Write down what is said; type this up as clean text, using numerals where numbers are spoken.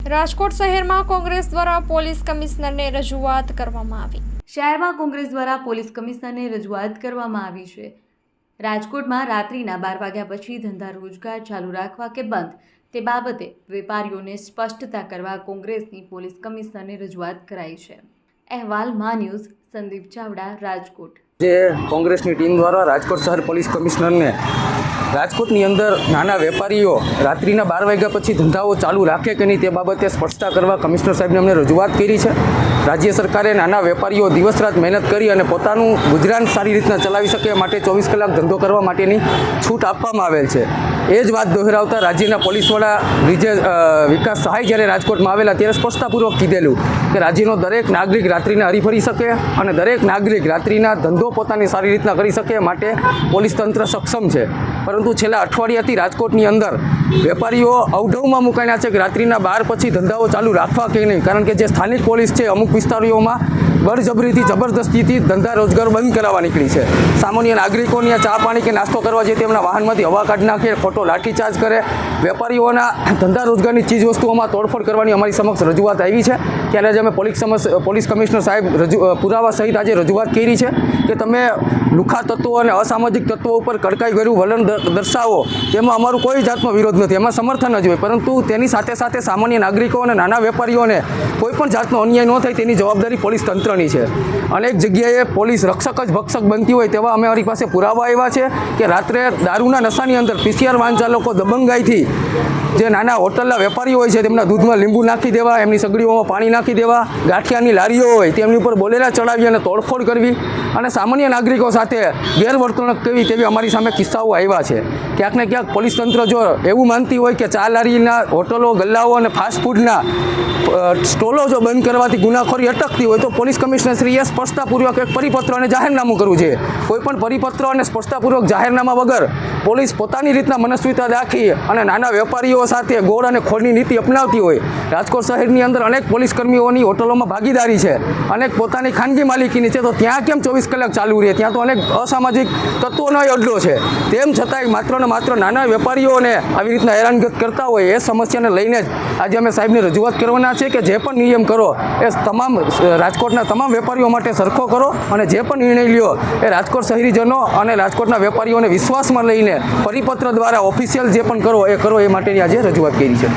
રાજકોટ શહેરમાં કોંગ્રેસ દ્વારા પોલીસ કમિશનરને રજૂઆત કરવામાં આવી। શહેરમાં કોંગ્રેસ દ્વારા પોલીસ કમિશનરને રજૂઆત કરવામાં આવી છે। રાજકોટમાં રાત્રિના 12 વાગ્યા પછી ધંધા રોજગાર ચાલુ રાખવા કે બંધ તે બાબતે વેપારીઓને સ્પષ્ટતા કરવા કોંગ્રેસની પોલીસ કમિશનરને રજૂઆત કરાઈ છે। અહેવાલ માં ન્યૂઝ, સંદીપ ચાવડા, રાજકોટ। જે કોંગ્રેસની ટીમ દ્વારા રાજકોટ શહેર પોલીસ કમિશનરને રાજકોટની અંદર નાના વેપારીઓ રાત્રિના 12 વાગ્યા પછી ધંધાઓ ચાલુ રાખે કે નહીં તે બાબતે સ્પષ્ટતા કરવા કમિશનર સાહેબને અમને રજૂઆત કરી છે। રાજ્ય સરકારે નાના વેપારીઓ દિવસ રાત મહેનત કરી અને પોતાનું ગુજરાન સારી રીતના ચલાવી શકે માટે 24 કલાક ધંધો કરવા માટેની છૂટ આપવામાં આવેલ છે। એ જ વાત દોહરાવતા રાજ્યના પોલીસ વડા વિકાસ સહાય જ્યારે રાજકોટમાં આવેલા ત્યારે સ્પષ્ટતાપૂર્વક કીધેલું કે રાજ્યનો દરેક નાગરિક રાત્રિના હરીફરી શકે અને દરેક નાગરિક રાત્રિના ધંધો પોતાની સારી રીતના કરી શકે માટે પોલીસ તંત્ર સક્ષમ છે। પરંતુ છેલ્લા અઠવાડિયાથી રાજકોટની અંદર વેપારીઓ અવઢવમાં મુકાયા છે કે રાત્રિના 12 પછી ધંધાઓ ચાલુ રાખવા કે નહીં, કારણ કે જે સ્થાનિક પોલીસ છે અમુક વિસ્તારોમાં બળજબરીથી જબરદસ્તીથી ધંધા રોજગાર બંધ કરાવવા નીકળી છે। સામાન્ય નાગરિકોને ચા પાણી કે નાસ્તો કરવા જે તેમના વાહનમાંથી હવા કાઢી નાખે, ખોટો લાઠીચાર્જ કરે, વેપારીઓના ધંધા રોજગારની ચીજ વસ્તુઓમાં તોડફોડ કરવાની અમારી સમક્ષ રજૂઆત આવી છે। ત્યારે આજે અમે પોલીસ કમિશનર સાહેબ પુરાવા સહિત આજે રજૂઆત કરી છે કે તમે લુખા તત્વો અને અસામાજિક તત્વો ઉપર કડકાઈભર્યું વલણ દર્શાવો, તેમાં અમારું કોઈ જાતનો વિરોધ નથી, એમાં સમર્થન જ હોય, પરંતુ તેની સાથે સાથે સામાન્ય નાગરિકો અને નાના વેપારીઓને કોઈ પણ જાતનો અન્યાય ન થાય તેની જવાબદારી પોલીસ તંત્રની છે। અનેક જગ્યાએ પોલીસ રક્ષક જ ભક્ષક બનતી હોય તેવા અમારી પાસે પુરાવા આવ્યા છે કે રાત્રે દારૂના નશાની અંદર PCR વાહન ચાલકો દબંગાઈથી જે નાના હોટલના વેપારીઓ હોય છે તેમના દૂધમાં લીંબુ નાખી દેવા, એમની સગડીઓમાં પાણી નાખી દેવા, ગાંઠિયાની લારીઓ હોય તેમની ઉપર બોલેલા ચડાવી અને તોડફોડ કરવી અને સામાન્ય નાગરિકો સાથે ગેરવર્તણૂક કરવી તેવી અમારી સામે કિસ્સાઓ આવ્યા છે। ક્યાંક ને ક્યાંક પોલીસ તંત્ર જો એવું માનતી હોય કે ચા લારીના હોટલો, ગલ્લાઓ અને ફાસ્ટ ફૂડના સ્ટોલો જો બંધ કરવાથી ગુનાખોરી અટકતી હોય તો પોલીસ કમિશનરશ્રીએ સ્પષ્ટતાપૂર્વક એક પરિપત્ર અને જાહેરનામું કરવું છે। કોઈપણ પરિપત્ર અને સ્પષ્ટતાપૂર્વક જાહેરનામા વગર પોલીસ પોતાની રીતના મનસ્વીતા દાખી અને નાના વેપારીઓ સાથે ગોળ અને ખોળની નીતિ અપનાવતી હોય। રાજકોટ શહેરની અંદર અનેક પોલીસ કર્મીઓની હોટલોમાં ભાગીદારી છે, અનેક પોતાની ખાનગી માલિકીની છે, તો ત્યાં કેમ 24 કલાક ચાલુ રહે? ત્યાં તો અનેક અસામાજિક તત્વોનો અડ્ડો છે। તેમ છતાંય માત્ર ને માત્ર નાના વેપારીઓને આવી રીતના હેરાનગત કરતા હોય એ સમસ્યાને લઈને જ આજે અમે સાહેબને રજૂઆત કરવાના છે કે જે પણ નિયમ કરો એ તમામ રાજકોટના તમામ વેપારીઓ માટે સરખો કરો અને જે પણ નિર્ણય લ્યો એ રાજકોટ શહેરીજનો અને રાજકોટના વેપારીઓને વિશ્વાસમાં લઈને પરિપત્ર દ્વારા ઓફિશિયલ જે પણ કરો એ માટેની આજે રજૂઆત કરી છે।